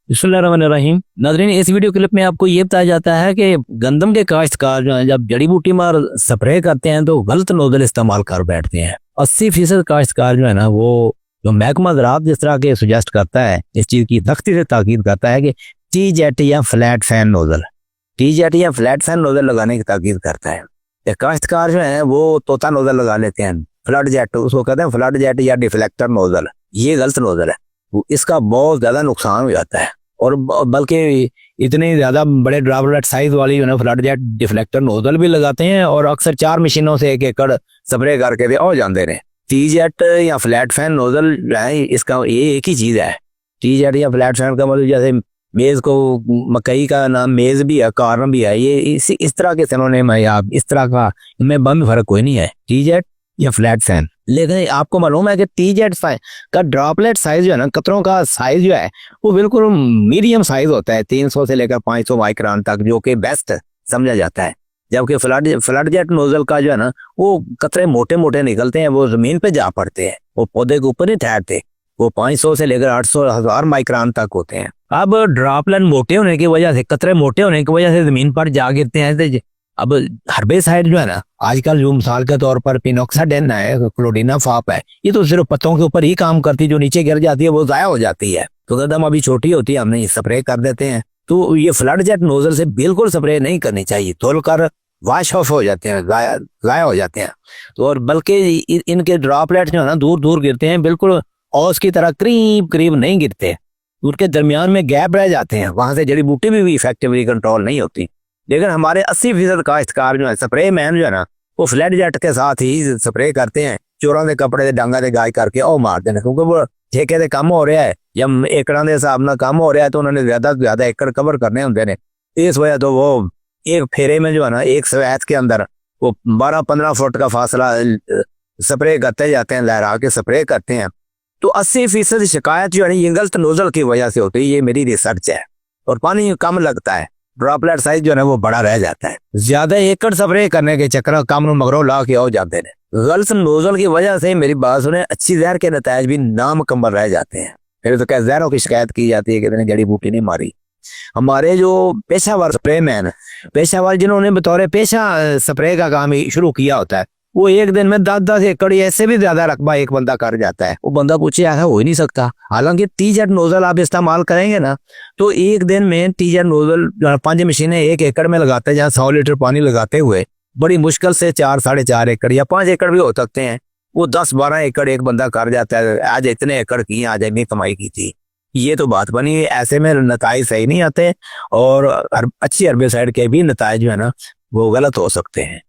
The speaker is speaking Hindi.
बिस्मिल्लाहिर्रहमानिर्रहीम। नाज़रीन, इस वीडियो क्लिप में आपको ये बताया जाता है कि गंदम के काश्तकार जो है जब जड़ी बूटी मार स्प्रे करते हैं तो गलत नोजल इस्तेमाल कर बैठते हैं। 80% काश्तकार जो है ना वो जो महकमा ज़राअत जिस तरह के सुजेस्ट करता है, इस चीज़ की सख्ती से ताकीद करता है कि टी जेट या फ्लैट फैन नोजल लगाने की ताकीद करता है। काश्तकार जो है वो तोता नोजल लगा लेते हैं, फ्लड जेट उसको कहते हैं, फ्लड जेट या डिफ्लेक्टर नोजल। ये गलत नोजल है, इसका बहुत ज़्यादा नुकसान हो जाता है। और बल्कि इतने ज़्यादा बड़े ड्रॉपलेट साइज वाली फ्लड जेट डिफ्लेक्टर नोजल भी लगाते हैं और अक्सर 4 मशीनों से एक एकड़ स्प्रे करके हो जाते रहे। टी जेट या फ्लैट फैन नोजल है, इसका ये एक ही चीज़ है। टी जेट या फ्लैट फैन का मतलब जैसे मेज़ को मकई का नाम मेज़ भी है, कार्न भी है, ये इस तरह के सिनोनिम है या इस तरह का, इनमें बम फर्क कोई नहीं है, टी जेट या फ्लैट फैन। लेकिन आपको मालूम है कि टी जेट का ड्रॉपलेट साइज जो है ना, कतरों का साइज जो है वो बिल्कुल मीडियम साइज होता है, 300 से लेकर 500 माइक्रोन तक, जो कि बेस्ट समझा जाता है। जबकि फ्लड जेट नोजल का जो है ना वो कतरे मोटे मोटे निकलते हैं, वो जमीन पे जा पड़ते हैं, वो पौधे के ऊपर नहीं ठहरते, वो 500 से लेकर 800 1000 माइक्रोन तक होते हैं। अब ड्रॉपलेट मोटे होने की वजह से, कतरे मोटे होने की वजह से जमीन पर जा गिरते हैं। अब हर्बेसाइड जो है ना आजकल जो मिसाल के तौर पर पिनोक्साडेन है, क्लोडिनाफॉप है, ये तो सिर्फ पत्तों के ऊपर ही काम करती है, जो नीचे गिर जाती है वो जाया हो जाती है। तो कदम अभी छोटी होती है, हमने स्प्रे कर देते हैं। तो ये फ्लड जेट नोजल से बिल्कुल स्प्रे नहीं करनी चाहिए, धुलकर वाश ऑफ हो जाते हैं, जाया हो जाते हैं। तो और बल्कि इनके ड्रॉपलेट जो है ना दूर दूर गिरते हैं, बिल्कुल औस की तरह करीब करीब नहीं गिरते, उनके दरमियान में गैप रह जाते हैं, वहां से जड़ी बूटी भी इफेक्टिवली कंट्रोल नहीं होती। लेकिन हमारे 80% काश्तकार जो है, स्प्रे मैन जो है ना, वो फ्लड जेट के साथ ही स्प्रे करते हैं, चोरों के कपड़े से डांगा से गाय करके और मार देने, क्योंकि वो ठेके से कम हो रहा है या एकड़ के हिसाब ना कम हो रहा है, तो उन्होंने ज्यादा से ज्यादा एकड़ कवर करने होंगे ने। इस वजह तो वो एक फेरे में जो है ना, एक स्वैत के अंदर वो 12-15 फुट का फासला स्प्रे करते जाते हैं, लहरा के स्प्रे करते हैं। तो 80% शिकायत जो है ना ये गलत नोजल की वजह से होती है, ये मेरी रिसर्च है। और पानी कम लगता है, ड्रॉपलेट साइज जो है वो बड़ा रह जाता है, ज्यादा एकड़ स्प्रे करने के चक्कर कम मगरों ला के हो जाते हैं। गलत नोजल की वजह से मेरी बात सुने, अच्छी जहर के नताज भी नामुकम्मल रह जाते हैं। फिर तो क्या जहरों की शिकायत की जाती है कि इतने जड़ी बूटी नहीं मारी। हमारे जो पेशावर स्प्रे मैन, पेशावर जिन्होंने बतौर पेशा स्प्रे का काम शुरू किया होता है, वो एक दिन में 10-10 एकड़ ऐसे भी ज्यादा रकबा एक बंदा कर जाता है। वो बंदा पूछे ऐसा हो ही नहीं सकता। हालांकि टी जेट नोजल आप इस्तेमाल करेंगे ना तो एक दिन में टी जेट नोजल 5 मशीनें 1 एकड़ में लगाते हैं, जहाँ 100 लीटर पानी लगाते हुए बड़ी मुश्किल से 4-4.5 एकड़ या 5 एकड़ भी हो सकते हैं, वो 10-12 एकड़ एक बंदा कर जाता है। आज इतने एकड़ की, आज इतनी कमाई की थी, ये तो बात बनी। ऐसे में नताइज सही नहीं आते और अच्छी हर्बेसाइड के भी नताइज जो है ना वो गलत हो सकते हैं।